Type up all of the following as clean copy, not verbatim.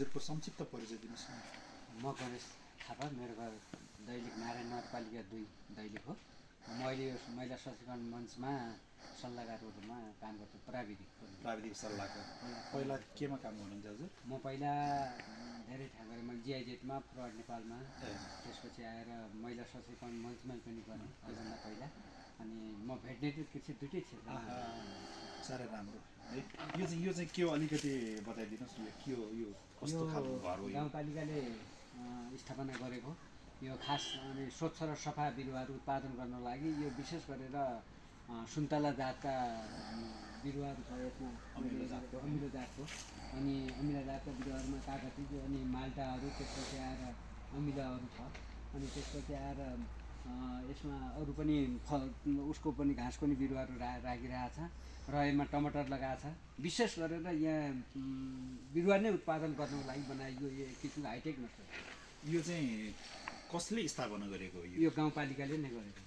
हजुरको संक्षिप्त परिचय दिनुहोस् न। म गणेश थापा, मेरो घर दैलेख नारायण नगरपालिका 2 दैलेख हो। म अहिले यो महिला सशक्तिकरण मञ्चमा सल्लाहकारको रूपमा काम गर्छु, प्राविधिक सल्लाहकार। पहिला केमा काम गर्नुहुन्छ हजुर? म पहिला धेरै ठाउँ गरेँ। मैले जिआइजेडमा, प्रहरी नेपालमा, त्यसपछि आएर महिला सशक्तिकरण मञ्चमै पनि गरेँ योभन्दा पहिला। अनि म भेटनेरी कृषि दुइटै क्षेत्रमा। साह्रै राम्रो है। यो चाहिँ के हो अलिकति बताइदिनुहोस् न, के हो यो, कस्तो खालको घर हो? गाउँपालिकाले स्थापना गरेको यो खास अनि स्वच्छ र सफा बिरुवाहरू उत्पादन गर्नको लागि यो विशेष गरेर सुन्तला जातका बिरुवाहरू छ यसमा, अमिलो जातको। अनि अमिलो जातका बिरुवाहरूमा कागती अनि माल्टाहरू, त्यसपछि आएर अमिलोहरू छ। अनि त्यसपछि आएर यसमा अरू पनि उसको पनि घाँसको नि बिरुवाहरू राखिरहेछ र यसमा टमाटर लगाएको छ। विशेष गरेर यहाँ बिरुवा नै उत्पादन गर्नको लागि बनाइयो यो एक किसिमको हाइटेक नर्सरी। यो चाहिँ कसले स्थापना गरेको हो? यो गाउँपालिकाले नै गरेको।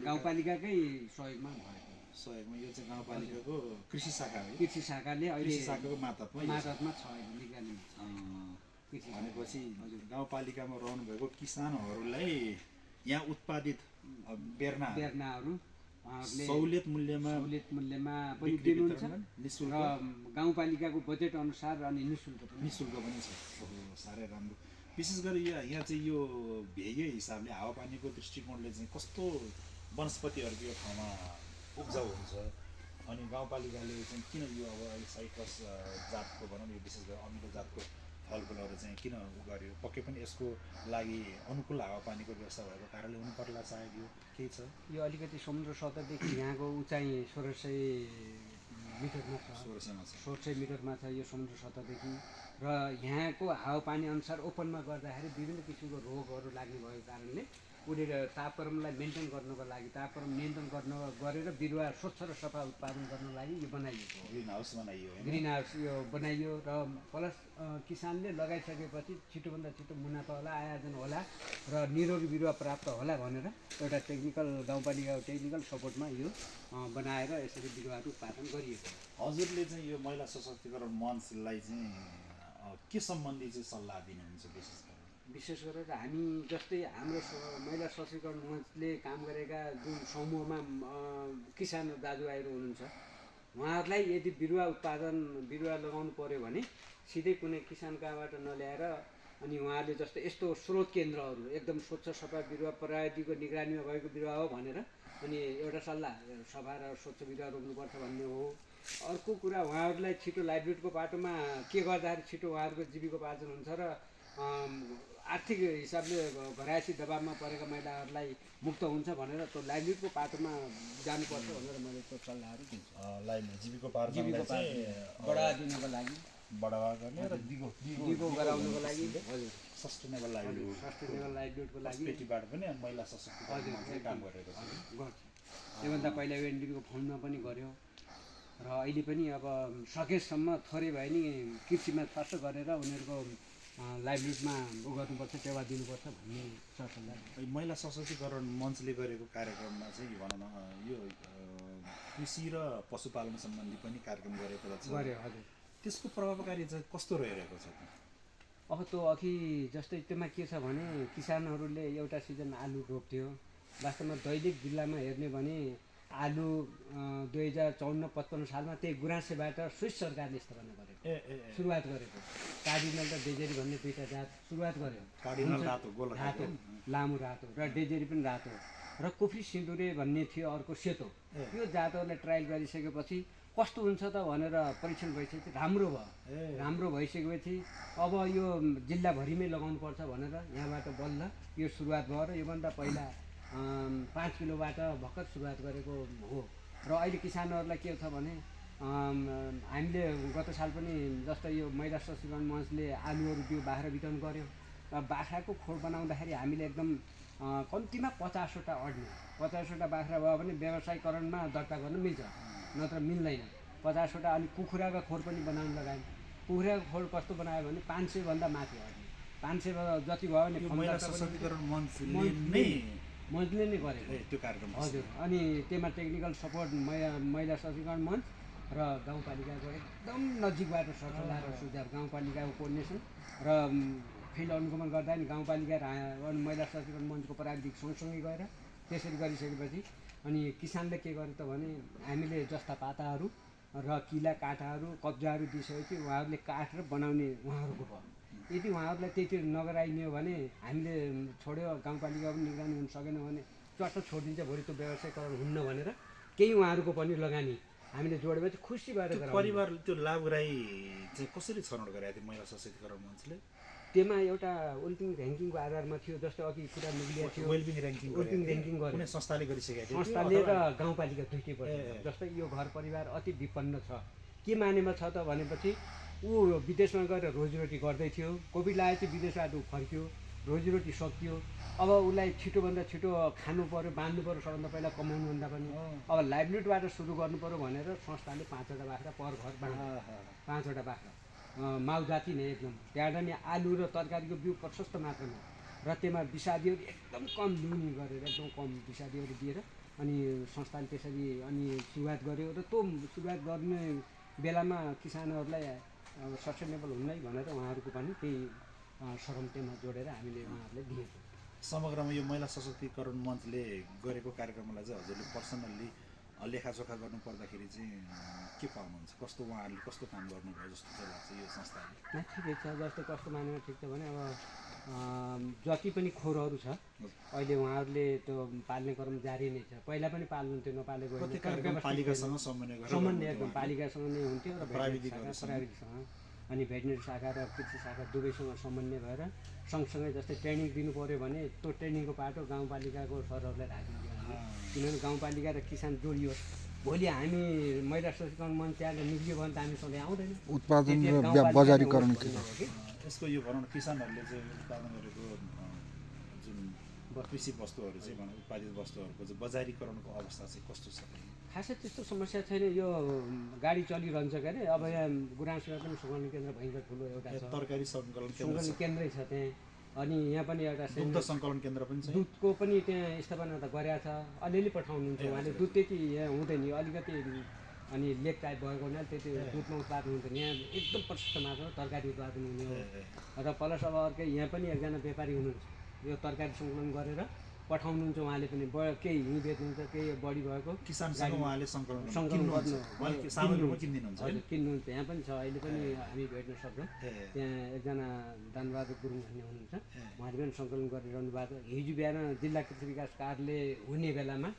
गाउँपालिकाकै सहयोगमा भएको। सहयोगमा यो चाहिँ गाउँपालिकाको कृषि शाखा हो। कृषि शाखाले अहिले कृषि शाखाको मातहतमा छ, निगरानीमा छ। भनेपछि गाउँपालिकामा रहनुभएको किसानहरूलाई यहाँ उत्पादित बेर्नाहरू सहुलियत मूल्यमा पनि दिनुहुन्छ र गाउँपालिकाको बजेट अनुसार अनि निःशुल्क पनि छ। साह्रै राम्रो। विशेष गरी यहाँ चाहिँ यो भेगै हिसाबले हावापानीको दृष्टिकोणले चाहिँ कस्तो वनस्पतिहरूको यो ठाउँमा उब्जाउ हुन्छ? अनि गाउँपालिकाले चाहिँ किन यो अब अहिले साइट्रस जातको भनौँ यो विशेष गरी अमिलो जातको फलफुलहरू चाहिँ किन गर्यो? पक्कै पनि यसको लागि अनुकूल हावापानीको व्यवस्था भएको कारणले हुनु पर्ला सायद, यो केही छ? यो अलिकति समुद्र सतहदेखि यहाँको उचाइ 1600 मिटरमा छ। 1600 मिटरमा छ यो समुद्र सतहदेखि। र यहाँको हावापानी अनुसार ओपनमा गर्दाखेरि विभिन्न किसिमको रोगहरू लाग्ने भएको कारणले उसले तापक्रमलाई मेन्टेन गर्नको लागि, तापक्रम नियन्त्रण गरेर बिरुवा स्वच्छ र सफा उत्पादन गर्नको लागि यो बनाइएको हो। ग्रिन हाउस यो बनाइयो र प्लस किसानले लगाइसकेपछि छिटोभन्दा छिटो मुनाफा होला, आयोजन होला र निरोगी बिरुवा प्राप्त होला भनेर एउटा टेक्निकल गाउँपालिकाको टेक्निकल सपोर्टमा यो बनाएर यसरी बिरुवाहरू उत्पादन गरिएको हो। हजुरले चाहिँ यो महिला सशक्तिकरण मञ्चलाई चाहिँ के सम्बन्धी चाहिँ सल्लाह दिनुहुन्छ? विशेष गरेर हामी जस्तै हाम्रो महिला सशक्तिकरण मञ्चले काम गरेका जुन समूहमा किसान दाजुभाइहरू हुनुहुन्छ, उहाँहरूलाई यदि बिरुवा लगाउनु पर्यो भने सिधै कुनै किसान कहाँबाट नल्याएर अनि उहाँहरूले जस्तै यस्तो स्रोत केन्द्रहरू एकदम स्वच्छ सफा बिरुवा प्रविधिको निगरानीमा भएको बिरुवा हो भनेर अनि एउटा सल्लाह सफा र स्वच्छ बिरुवा रोप्नुपर्छ भन्ने हो। अर्को कुरा उहाँहरूलाई छिटो लाइभलीहुडको बाटोमा के गर्दाखेरि छिटो उहाँहरूको जीविकोपार्जन हुन्छ र आर्थिक हिसाबले घरायसी दबावमा परेका महिलाहरूलाई मुक्त हुन्छ भनेर त्यो लाइभलीहुडको बाटोमा जानुपर्छ भनेर मैले त्यो सल्लाहहरू दिन्छु। जीविकोपार्जनलाई चाहिँ बढावा दिनको लागि, बढावा गर्ने र दिगो गराउनको लागि, हजुर, सस्टेनेबल लाइभलीहुडको लागि पेटीबाट पनि महिला सशक्तिकरण काम गरेको गर्छ। त्योभन्दा पहिला युएनडिपीको फन्डमा पनि गर्यो र अहिले पनि अब सकेसम्म थोरै भए नि कृषिमा खर्च गरेर उनीहरूको लाइभलीहुडमा गर्नुपर्छ, टेवा दिनुपर्छ भन्ने सरसल्लाह। महिला सशक्तिकरण मञ्चले गरेको कार्यक्रममा चाहिँ भनौँ न यो कृषि र पशुपालन सम्बन्धी पनि कार्यक्रम गरेको छ। हजुर। त्यसको प्रभावकारी चाहिँ कस्तो रहिरहेको छ? अब त्यो अघि जस्तै त्योमा के छ भने किसानहरूले एउटा सिजन आलु रोप्थ्यो। वास्तवमा दैलेख जिल्लामा हेर्ने भने आलु 2054-55 सालमा त्यही गुराँसेबाट स्विस सरकारले स्थापना गरेको, सुरुवात गरेको। कार्डिनल र डेजेरी भन्ने दुईवटा जात सुरुवात गर्यो। कार्डिनल रातो लामो रातो र डेजेरी पनि रातो र कोफी सिन्दुरे भन्ने थियो अर्को सेतो। यो जातहरूले ट्रायल गरिसकेपछि कस्तो हुन्छ त भनेर परीक्षण भइसकेपछि राम्रो भइसकेपछि अब यो जिल्लाभरिमै लगाउनुपर्छ भनेर यहाँबाट बल्ल यो सुरुवात भयो र योभन्दा पहिला 5 किलोबाट भर्खर सुरुवात गरेको हो। र अहिले किसानहरूलाई के छ भने हामीले गत साल पनि जस्तै यो महिला सशक्तिकरण मञ्चले आलुहरू बिउ बाख्रा वितरण गर्यो। र बाख्राको खोर बनाउँदाखेरि हामीले एकदम कम्तीमा 50वटा अड्ने 50वटा बाख्रा भयो भने व्यवसायीकरणमा दर्ता गर्न मिल्छ, नत्र मिल्दैन। 50वटा अनि कुखुराको खोर पनि बनाउन लगायौँ। कुखुराको खोर कस्तो बनायो भने 500भन्दा माथि अड्ने, 500 जति भयो भने महिला सशक्तिकरण मञ्चले नै गरेको त्यो कार्यक्रम। हजुर। अनि त्यसमा टेक्निकल सपोर्ट महिला सशक्तिकरण मञ्च र गाउँपालिकाको एकदम नजिकबाट सरसल्लाह र सुझाव गाउँपालिकाको कोर्डिनेसन र फिल्ड अनुगमन गर्दा नि गाउँपालिका र महिला सशक्तिकरण मञ्चको प्राविधिक सँगसँगै गएर त्यसरी गरिसकेपछि अनि किसानले के गर्यो त भने हामीले जस्ता पाताहरू र किला काँटाहरू कब्जाहरू दिइसकेपछि उहाँहरूले काठ र बनाउने उहाँहरूको भयो। यदि उहाँहरूलाई त्यति नगराइदियो भने हामीले छोड्यो गाउँपालिका पनि निगरानी हुन सकेन भने चट्ट छोडिदिन्छ, भोलि त्यो व्यवसायीकरण हुन्न भनेर केही उहाँहरूको पनि लगानी हामीले जोडेपछि खुसी भएर गराउँछ। परिवार त्यो लाभग्राही चाहिँ कसरी छनौट गरेको थियो महिला सशक्तिकरण मञ्चले? त्यसमा एउटा वेलबिङ ऱ्याङ्किङको आधारमा थियो, जस्तो अघि कुरा निक्लिएको थियो वेलबिङ ऱ्याङ्किङ गर्यो कुनै संस्थाले गरिसकेको थियो? संस्थाले र गाउँपालिका दुइटै पर्छ। जस्तै यो घर परिवार अति विपन्न छ, के मानेमा छ त भनेपछि ऊ विदेशमा गएर रोजीरोटी गर्दै थियो, कोभिड लागेपछि विदेशबाट ऊ फर्क्यो, रोजीरोटी सकियो, अब उसलाई छिटोभन्दा छिटो खानु पऱ्यो, बाँध्नु पऱ्यो, सबभन्दा पहिला कमाउनुभन्दा पनि अब लाइभलीहुडबाट सुरु गर्नु पऱ्यो भनेर संस्थाले 5वटा बाख्रा पर घर बाँध्यो। 5वटा बाख्रा माउ जाति नै एकदम, त्यहाँबाट नि आलु र तरकारीको बिउ प्रशस्त मात्रामा र त्यसमा विषादीहरू एकदम कम लुनी गरेर एकदम कम विषादीहरू दिएर अनि संस्थाले त्यसरी अनि सुरुवात गर्यो र त्यो सुरुवात गर्ने बेलामा किसानहरूलाई सस्टेनेबल हुनै भनेर उहाँहरूको पनि केही सरम त्यसमा जोडेर हामीले उहाँहरूलाई दिएको। समग्रमा यो महिला सशक्तिकरण मञ्चले गरेको कार्यक्रमलाई चाहिँ हजुरले पर्सनल्ली लेखाजोखा गर्नु पर्दाखेरि चाहिँ के पाउनुहुन्छ? कस्तो उहाँहरूले कस्तो काम गर्नुभयो जस्तो चाहिँ लाग्छ यो संस्थाले? ठिकै छ, जस्तो कस्तो मानेमा ठिक छ भने अब जति पनि खोरहरू छ अहिले उहाँहरूले त्यो पाल्ने क्रम जारी नै छ। पहिला पनि पाल्नुहुन्थ्यो, नपालेको पालिकासँग समन्वय एकदम पालिकासँग नै हुन्थ्यो र प्राविधिकसँग अनि भेटनेरी शाखा र कृषि शाखा दुवैसँग समन्वय भएर सँगसँगै जस्तै ट्रेनिङ दिनु पऱ्यो भने त्यो ट्रेनिङको पाटो गाउँपालिकाको सरहरूलाई राखिदिन्छ, किनभने गाउँपालिका र किसान जोडियोस्। भोलि हामी महिला सशक्तिकरण मञ्च त्यहाँ निक्लियो भने त हामी सधैँ आउँदैन। उत्पादन र बजारीकरण यसको यो भनौँ न किसानहरूले चाहिँ उत्पादन गरेको जुन कृषि वस्तुहरू चाहिँ भनौँ उत्पादित वस्तुहरूको चाहिँ बजारीकरणको अवस्था चाहिँ कस्तो छ? खासै त्यस्तो समस्या छैन, यो गाडी चलिरहन्छ के अरे। अब यहाँ गुराँसमा पनि सङ्कलन केन्द्र भयङ्कर ठुलो एउटा छ, तरकारी सङ्कलन केन्द्रै छ त्यहाँ, अनि यहाँ पनि एउटा दुग्ध सङ्कलन केन्द्र पनि छ, दुधको पनि त्यहाँ स्थापना त गरेको छ, अलिअलि पठाउनुहुन्छ उहाँले। दुध त्यति यहाँ हुँदैन, अलिकति अनि लेक टाइप भएको हुनाले त्यति दुधमा उत्पादन हुँदैन, यहाँ एकदम प्रशस्त मात्रामा तरकारी उत्पादन हुने हो। र प्लस अब अर्कै यहाँ पनि एकजना व्यापारी हुनुहुन्छ, यो तरकारी सङ्कलन गरेर पठाउनुहुन्छ उहाँले पनि, केही हिँड बेच्नुहुन्छ, केही बढी भएको किसानसँग उहाँले सङ्कलन किन्नुहुन्छ। यहाँ पनि छ, अहिले पनि हामी भेट्न सक्छौँ। त्यहाँ एकजना धनबहादुर गुरुङ भन्ने हुनुहुन्छ, उहाँले पनि सङ्कलन गरिरहनु भएको छ। हिजो बिहान जिल्ला कृषि विकास कार्यालय हुने बेलामा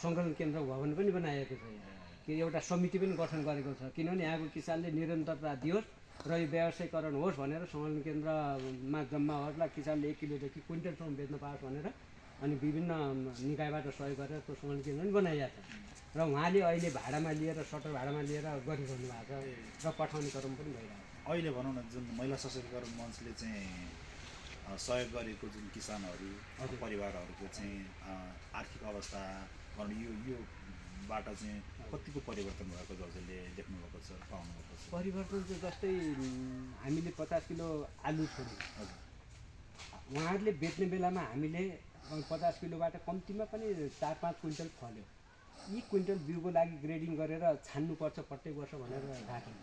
सङ्कलन केन्द्र भवन पनि बनाएको छ, कि एउटा समिति पनि गठन गरेको छ, किनभने यहाँको किसानले निरन्तरता दियोस् र यो व्यवसायीकरण होस् भनेर सङ्कलन केन्द्रमा जम्माहरूलाई किसानले 1 किलोदेखि क्विन्टलसम्म बेच्न पाओस् भनेर अनि विभिन्न निकायबाट सहयोग गरेर त्यो सङ्कलन केन्द्र पनि बनाइएको छ। र उहाँले अहिले भाडामा लिएर सटर भाडामा लिएर गरिरहनु भएको छ र पठाउने क्रम पनि भइरहेको छ। अहिले भनौँ न जुन महिला सशक्तिकरण मञ्चले चाहिँ सहयोग गरेको जुन किसानहरू परिवारहरूको चाहिँ आर्थिक अवस्था भनौँ योबाट चाहिँ कतिको परिवर्तन भएको हजुरले देख्नुभएको छ, पाउनुभएको छ? परिवर्तन चाहिँ जस्तै हामीले 50 किलो आलु छोड्यौँ, उहाँहरूले बेच्ने बेलामा हामीले 50 किलोबाट कम्तीमा पनि 4-5 क्विन्टल फल्यो। यी क्विन्टल बिउको लागि ग्रेडिङ गरेर छान्नुपर्छ प्रत्येक वर्ष भनेर राख्यो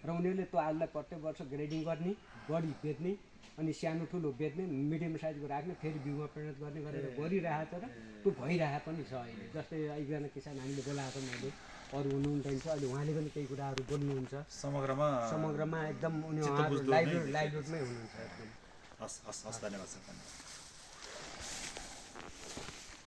र उनीहरूले त्यो आलुलाई प्रत्येक वर्ष ग्रेडिङ गर्ने, बढी बेच्ने, अनि सानो ठुलो बेच्ने, मिडियम साइजको राख्ने, फेरि बिउमा परिणत गर्ने गरेर गरिरहेको छ र त्यो भइरहेको पनि छ। अहिले जस्तै एकजना किसान हामीले बोलाएको मैले अरू हुनुहुन्छ, अहिले उहाँले पनि केही कुराहरू बोल्नुहुन्छ। समग्रमा एकदम उनी लाइभलीहुडमै हुनुहुन्छ एकदम। हस् धन्यवाद सर।